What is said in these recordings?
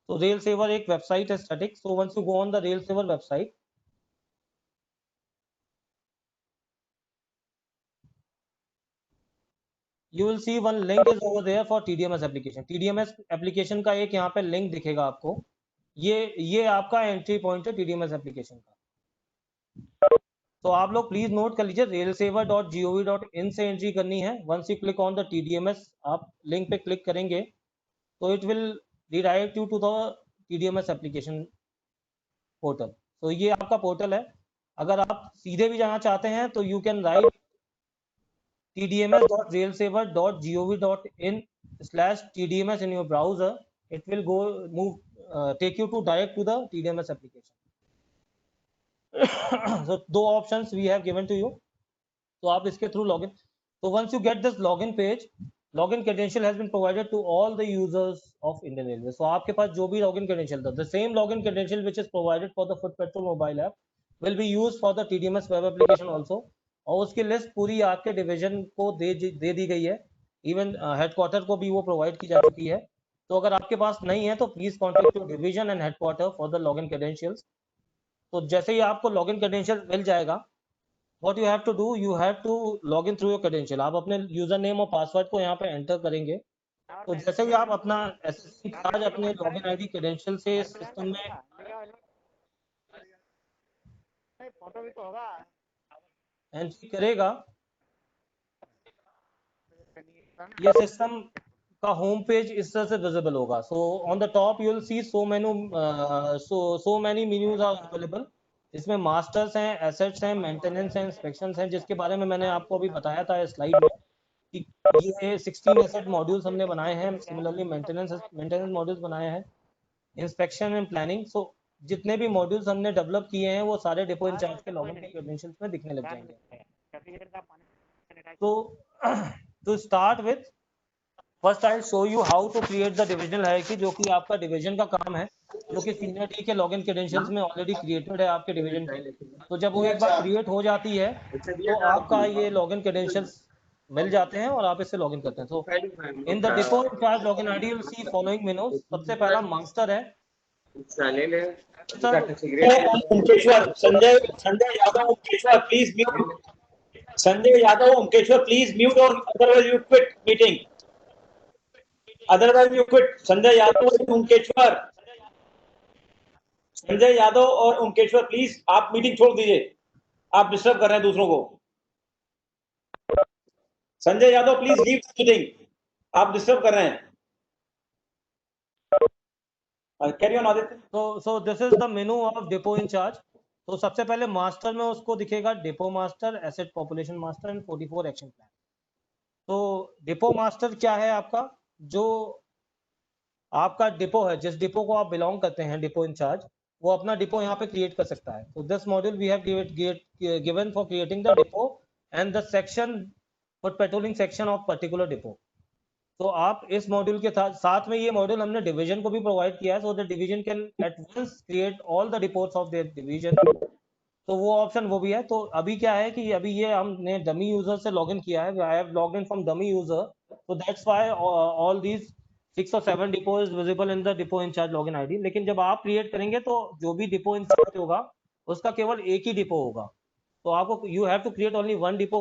तो rail saver एक website है static. So once you go on the rail saver website, you will see one link is over there for TDMS application. TDMS application का एक यहाँ पे link दिखेगा आपको. ये आपका एंट्री पॉइंट है TDMS एप्लीकेशन का. तो आप लोग प्लीज नोट कर लीजिए, railsaver.gov.in से एंट्री करनी है. Once you click on the TDMS, आप लिंक पे क्लिक करेंगे तो it will redirect you to the TDMS application portal. तो ये आपका पोर्टल है. अगर आप सीधे भी जाना चाहते हैं तो you can write tdms.railsaver.gov.in/tdms in your browser. It will take you to direct to the TDMS application. So दो options we have given to you. तो आप इसके through login. So once you get this login page, login credential has been provided to all the users of Indian Railways. So आपके पास जो भी login credential था, the same login credential which is provided for the Foot Patrol mobile app will be used for the TDMS web application also. और उसकी list पूरी आपके division को दे दी गई है. इवन हेडक्वार्टर को भी वो प्रोवाइड की जा चुकी है. तो अगर आपके पास नहीं है तो please contact your division and headquarter for the login credentials. तो जैसे ही आपको लॉगिन क्रेडेंशियल मिल जाएगा, what you have to do, you have to log in through your credential. आप अपने यूजर नेम और पासवर्ड को यहाँ पे एंटर करेंगे. तो जैसे ही आप अपना SSC चार्ज अपने लॉगिन आईडी क्रेडेंशियल से सिस्टम में एंट्री करेगा, ये सिस्टम का होम पेज इस तरह से विजिबल होगा. So on the top you will see so many menus are available. इसमें मास्टर्स हैं, एसेट्स हैं, मेंटेनेंस हैं, इंस्पेक्शंस हैं, जिसके बारे में मैंने आपको अभी बताया था स्लाइड में कि ये 16 एसेट मॉड्यूल्स हमने बनाए हैं. सिमिलरली मेंटेनेंस मॉड्यूल्स बनाए हैं, इंस्पेक्शन एंड प्लानिंग. सो जितने भी मॉड्यूल्स हमने डेवलप किए हैं वो सारे डिपो इंचार्ज के लॉगिन क्रेडेंशियल्स में दिखने लग जाएंगे. तो start with first I show you how to create the divisional hierarchy, जो कि आपका डिवीजन का काम है, जो कि सीनियर टी के लॉगिन क्रेडेंशियल्स में ऑलरेडी क्रिएटेड है आपके डिवीजन की. तो जब वो एक बार क्रिएट हो जाती है तो आपका ये लॉगिन क्रेडेंशियल्स मिल जाते हैं और आप इससे लॉगिन करते हैं. तो in the depot incharge login ID you will see following menus. सबसे पहला मास्टर है. Omkeshwar, Sanjay Yadav, Omkeshwar please mute. Sanjay Yadav, Omkeshwar please mute और otherwise you quit meeting. Otherwise you quit. Sanjay Yadav और ओमकेश्वर, संजय यादव और ओमकेश्वर प्लीज आप मीटिंग छोड़ दीजिए. आप डिस्टर्ब कर रहे हैं दूसरों को. Sanjay Yadav please leave meeting. आप डिस्टर्ब कर रहे हैं. Carry on Aditya. So this is the menu of depot in charge. तो सबसे पहले मास्टर में उसको दिखेगा depot master, asset population master and 44 action plan. तो डिपो मास्टर क्या है आपका? जो आपका डिपो है, जिस डिपो को आप बिलोंग करते हैं, डिपो इंचार्ज, वो अपना डिपो यहाँ पे क्रिएट कर सकता है. तो this module we have given for creating the depot and the section for patrolling section of particular depot. तो आप इस मॉड्यूल के साथ में ये मॉड्यूल हमने डिवीजन को भी प्रोवाइड किया है, so the division can at once create all the reports of their division. तो वो ऑप्शन वो भी है. तो अभी क्या है कि अभी ये हमने डमी यूजर से लॉगिन किया है. I have logged in from dummy user, so that's why all these 6 or 7 depot is visible in the depot incharge login ID. लेकिन जब आप क्रिएट करेंगे तो जो भी डिपो इंचार्ज होगा उसका केवल एक ही डिपो होगा. तो आपको you have to create only one depot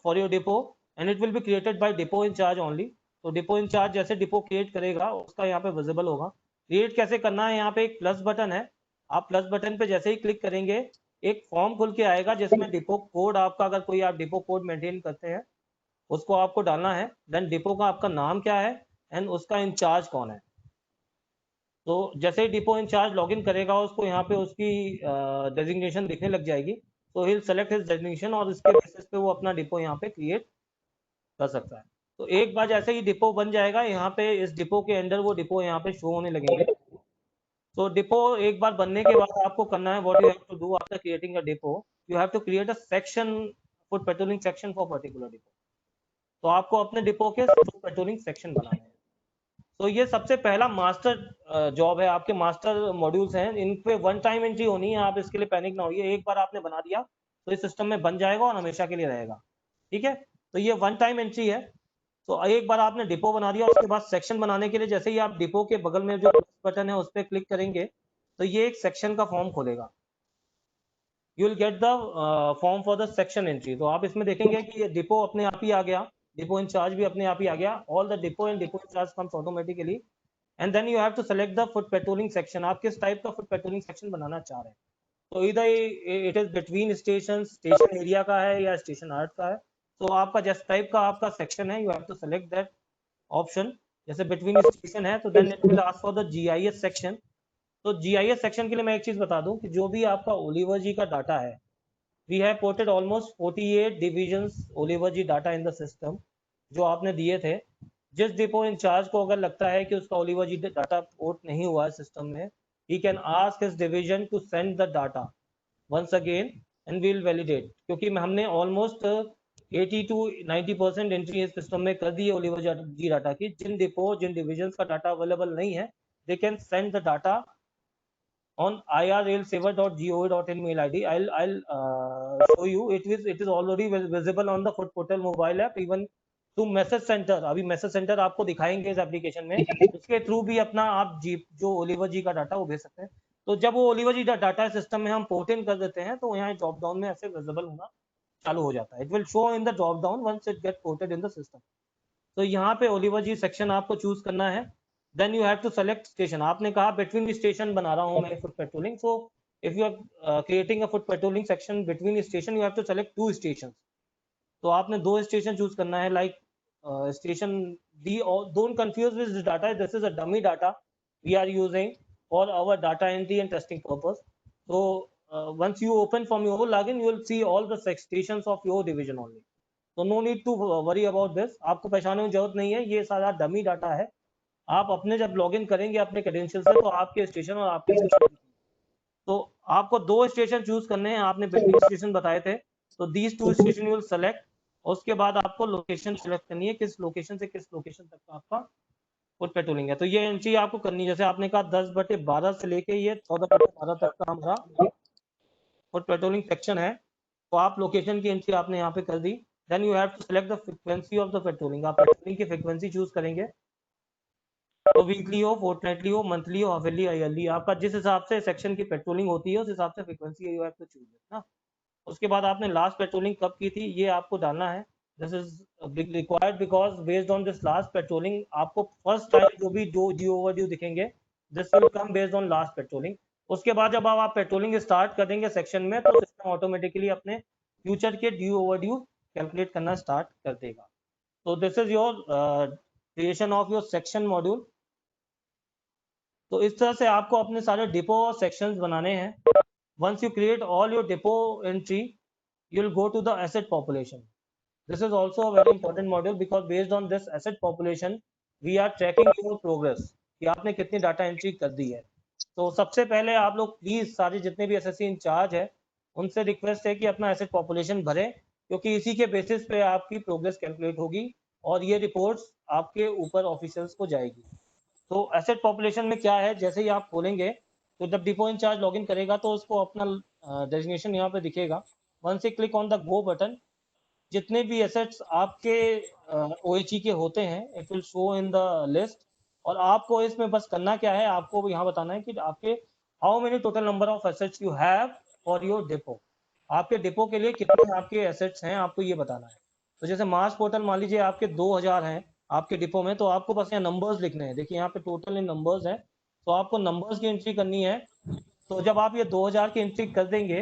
for your depot and it will be created by depot in charge only. तो डिपो इंचार्ज जैसे डिपो क्रिएट करेगा उसका यहाँ पे विजिबल होगा. क्रिएट कैसे करना है, यहाँ पे एक प्लस बटन है. आप प्लस बटन पे जैसे ही क्लिक करेंगे एक फॉर्म खुल के आएगा जिसमें डिपो कोड आपका, अगर कोई आप डिपो कोड मेंटेन करते हैं उसको आपको डालना है. देन डिपो का आपका नाम क्या है एंड उसका इंचार्ज कौन है. तो जैसे ही डिपो इंचार्ज लॉगिन करेगा उसको यहाँ पे उसकी डेजिग्नेशन दिखने लग जाएगी. तो he will select his designation और इसके बेसिस पे वो अपना डिपो यहाँ पे क्रिएट कर सकता है. तो एक बार जैसे ही डिपो बन जाएगा, यहाँ पे इस डिपो के अंदर वो डिपो यहाँ पे शो होने लगेंगे. तो डिपो एक बार बनने के बाद आपको करना है, what you have to do after creating a depot, you have to create a section foot patrolling section for particular depot. तो आपको अपने डिपो के फुट पेट्रोलिंग सेक्शन बनाने हैं. तो ये सबसे पहला मास्टर जॉब है. आपके मास्टर मॉड्यूल्स हैं, इन पे वन टाइम एंट्री होनी है. आप इसके लिए पैनिक ना होइए. एक बार आपने बना दिया तो इस सिस्टम में बन जाएगा और हमेशा के लिए रहेगा. ठीक है. तो ये वन टाइम एंट्री है. तो एक बार आपने डिपो बना दिया, उसके बाद सेक्शन बनाने के लिए जैसे ही आप डिपो के बगल में जो बटन है उस पर क्लिक करेंगे तो ये एक सेक्शन का फॉर्म खोलेगा। You will get the form for the section entry. तो आप इसमें देखेंगे कि ये डिपो अपने आप ही आ गया, डिपो इंचार्ज भी अपने आप ही आ गया, all the depot and depot incharge comes automatically. And then you have to select the foot patrolling section. आप किस टाइप का फुट पेट्रोलिंग सेक्शन बनाना चाह रहे हैं। तो इधर it is between station, station area का है या स्टेशन आर्ट का है। तो आपका जिस टाइप का आपका सेक्शन है you have to select that option. जैसे बिटवीन स्टेशन है तो then it will ask for the GIS section. तो जीआईएस सेक्शन के लिए मैं एक चीज बता दूं कि जो भी आपका ओलिवर जी का डाटा है, we have ported almost 48 divisions Oliver G data in the system जो आपने दिए थे। जिस डिपो इंचार्ज को अगर लगता है कि उसका ओलिवर जी डाटा पोर्ट नहीं हुआ है सिस्टम में, he can ask his division to send the data once again and we'll validate। क्योंकि हमने ऑलमोस्ट 80 to 90% एंट्री इस सिस्टम में कर दी है ओलिवर जी डाटा की। जिन डिपो जिन डिविजन्स का डाटा अवेलेबल नहीं है, they can send the data on irrailsaver.gov.in mail id। I'll show you, it is already visible on the foot portal mobile app even to message center। अभी message centre आपको दिखाएंगे इस application में, उसके through भी अपना आप जी जो ओलिवर जी का डाटा वो भेज सकते हैं। तो जब वो ओलिवर जी डाटा सिस्टम में हम पोर्ट इन कर देते हैं तो यहाँ ड्रॉप डाउन में ऐसे विजिबल होना चालू हो जाता है। It will show in the drop down once it get ported in the system. तो यहाँ पे ओलिवर जी सेक्शन आपको चूज करना है। Then you have to select station. आपने कहा बिटवीन स्टेशन बना रहा हूँ मैं foot patrolling. So if you are creating a foot patrolling section between station you have to select 2 station. तो आपने 2 स्टेशन चूज करना है। Like station D, don't confuse with data, this is a dummy data we are using for our data entry and testing purpose. तो once you open from your login you will see all the stations of your division only। तो no need to worry about this, आपको परेशानी की जरूरत नहीं है, ये सारा डमी डाटा है। आप अपने जब लॉगिन करेंगे अपने क्रेडेंशियल से तो आपके स्टेशन और आपके तो आपको 2 स्टेशन चूज करने हैं। आपने बिटवीन स्टेशन बताए थे, तो these 2 station you will select. उसके बाद आपको लोकेशन सेलेक्ट करनी है, किस लोकेशन से किस लोकेशन तक का आपका फुट पेट्रोलिंग है। तो ये एंट्री आपको करनी है। जैसे आपने कहा 10/12 से लेके ये 14/12 तक का हमारा फुट पेट्रोलिंग सेक्शन है। तो आप लोकेशन की एंट्री आपने यहाँ पे कर दी। Then you have to select the frequency of the patrolling. आप पेट्रोलिंग की फ्रीक्वेंसी चूज करेंगे, तो वीकली हो, फोर्टनाइटली हो, मंथली हो, हाफली, ईयरली, आपका जिस हिसाब से सेक्शन की पेट्रोलिंग होती है उस हिसाब से frequency you have to choose ना। उसके बाद आपने लास्ट पेट्रोलिंग कब की थी ये आपको डालना है। This is required because based on this last patrolling आपको फर्स्ट टाइम जो भी दो ड्यू ओवर ड्यू दिखेंगे this will come based on last patrolling. उसके बाद जब आप पेट्रोलिंग स्टार्ट कर देंगे सेक्शन में तो सिस्टम ऑटोमेटिकली अपने फ्यूचर के ड्यू ओवर ड्यू कैलकुलेट करना स्टार्ट कर देगा। तो this is your creation of your section module. तो इस तरह से आपको अपने सारे डिपो और सेक्शंस बनाने हैं। Once you create all your depot entry, you'll go to the asset population। This is also a very important module because based on this asset population, we are tracking your progress कि आपने कितनी data entry कर दी है। तो सबसे पहले आप लोग प्लीज सारे जितने भी एसएससी इंचार्ज है उनसे रिक्वेस्ट है कि अपना एसेट पॉपुलेशन भरें, क्योंकि इसी के बेसिस पे आपकी प्रोग्रेस कैलकुलेट होगी और ये रिपोर्ट्स आपके ऊपर ऑफिसर्स को जाएगी। तो एसेट पॉपुलेशन में क्या है, जैसे ही आप खोलेंगे तो जब डिपो इंचार्ज लॉगिन करेगा तो उसको अपना डेजिग्नेशन यहाँ पे दिखेगा। Once you click on the go button, जितने भी एसेट्स आपके ओएचई के होते हैं it will show in the list. और आपको इसमें बस करना क्या है, आपको यहाँ बताना है कि आपके how many total number of assets you have for your depot. आपके डिपो के लिए कितने आपके एसेट्स हैं आपको ये बताना है। तो जैसे मास पोर्टल मान लीजिए आपके 2000 हैं आपके डिपो में, तो आपको बस यहाँ नंबर्स लिखने हैं। देखिए यहाँ पे टोटल इन नंबर्स हैं, तो आपको नंबर्स की एंट्री करनी है। तो जब आप ये 2000 की एंट्री कर देंगे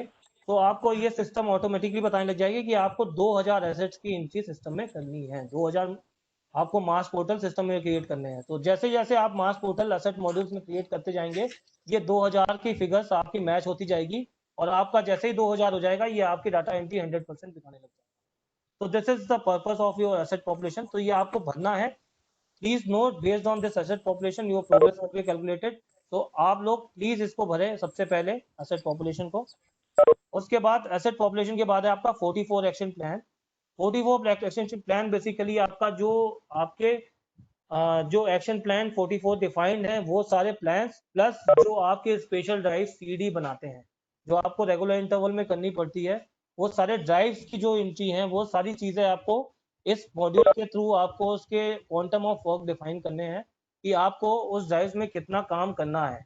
तो आपको ये सिस्टम ऑटोमेटिकली बताने लग जाएगी कि आपको 2000 एसेट्स की एंट्री सिस्टम में करनी है। 2000 आपको मास पोर्टल सिस्टम में क्रिएट करने हैं। तो जैसे जैसे आप मास पोर्टल एसेट मॉड्यूल्स में क्रिएट करते जाएंगे ये 2000 की फिगर्स आपकी मैच होती जाएगी और आपका जैसे ही 2000 हो जाएगा ये आपकी डाटा एंट्री 100% दिखाने लग जाएगा। तो this is the purpose of your asset population. तो ये आपको भरना है। Please note based on this asset population your progress will be calculated. तो आप लोग प्लीज इसको भरें सबसे पहले एसेट पॉपुलेशन को। उसके बाद एसेट पॉपुलेशन के बाद है आपका 44 action plan. 44 action plan basically आपका जो आपके जो एक्शन प्लान 44 डिफाइंड है वो सारे प्लान्स प्लस जो आपके स्पेशल ड्राइव सीडी बनाते हैं जो आपको रेगुलर इंटरवल में करनी पड़ती है, वो सारे ड्राइव्स की जो एंट्री हैं वो सारी चीजें आपको इस मॉड्यूल के थ्रू आपको उसके क्वांटम ऑफ वर्क डिफाइन करने हैं कि आपको उस ड्राइव में कितना काम करना है,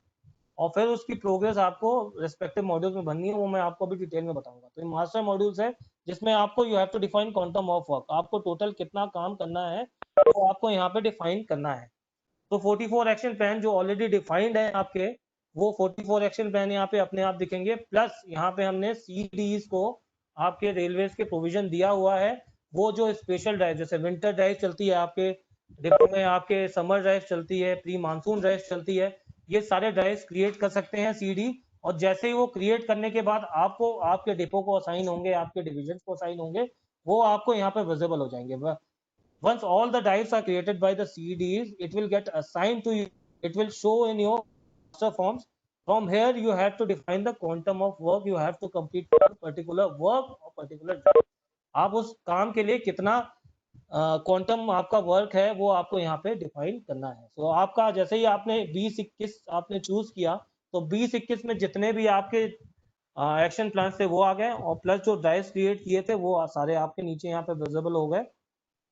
और फिर उसकी प्रोग्रेस आपको रेस्पेक्टिव मॉड्यूल में बननी है, वो मैं आपको अभी डिटेल में बताऊंगा। तो ये मास्टर मॉड्यूल्स है जिसमें आपको you have to define quantum of work, आपको टोटल कितना काम करना है वो आपको यहाँ पे डिफाइन करना है। तो 44 एक्शन प्लान जो ऑलरेडी डिफाइंड है आपके, वो 44 एक्शन प्लान यहाँ पे अपने आप दिखेंगे, प्लस यहाँ पे हमने CDs को आपके रेलवेज के प्रोविजन दिया हुआ है। वो जो स्पेशल ड्राइव, जैसे विंटर ड्राइव चलती है आपके डिपो में, आपके समर ड्राइव चलती है, प्री मानसून ड्राइव चलती है, ये सारे ड्राइव्स क्रिएट कर सकते हैं CD, और जैसे ही वो क्रिएट करने के बाद आपको आपके डिपो को असाइन होंगे, आपके डिविजन को असाइन होंगे, वो आपको यहाँ पे विजिबल हो जाएंगे। Once all the drives are created by the CDs, it will get assigned to you. It will show in your master forms. From here, you have to define the quantum of work you have to complete for a particular work or particular drive. आप उस काम के लिए कितना quantum आपका work है वो आपको यहाँ पे डिफाइन करना है। तो आपका जैसे ही आपने 20-21 आपने चूज किया, तो 20-21 में जितने भी आपके एक्शन प्लान थे वो आ गए, और प्लस जो ड्राइव्स क्रिएट किए थे वो सारे आपके नीचे यहाँ पे विजिबल हो गए।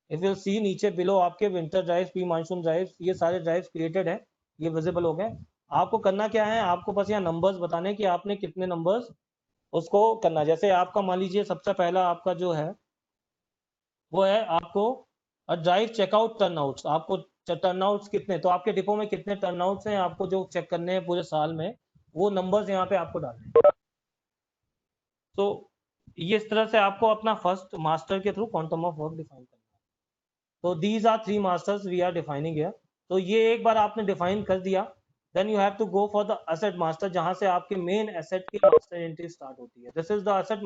इफ यू सी नीचे बिलो आपके winter drives, pre monsoon drives, ये सारे ड्राइव्स क्रिएटेड है, ये विजिबल हो गए। आपको करना क्या है, आपको बस यहाँ नंबर्स बताने कि आपने कितने नंबर्स उसको करना। जैसे आपका मान लीजिए सबसे पहला आपका जो है वो है आपको ड्राइव चेकआउट टर्नआउट्स, आपको टर्नआउट्स कितने, तो आपके डिपो में कितने टर्नआउट्स हैं आपको जो चेक करने हैं पूरे साल में, वो नंबर्स यहाँ पे आपको डालने हैं। तो ये इस तरह से आपको अपना फर्स्ट मास्टर के through quantum of work define करना है। तो these are 3 masters we are defining here. तो ये एक बार आपने डिफाइन कर दिया, then you have to go for the asset master, जहां से आपके मेन एसेट की मास्टर एंट्री स्टार्ट होती है। This is the asset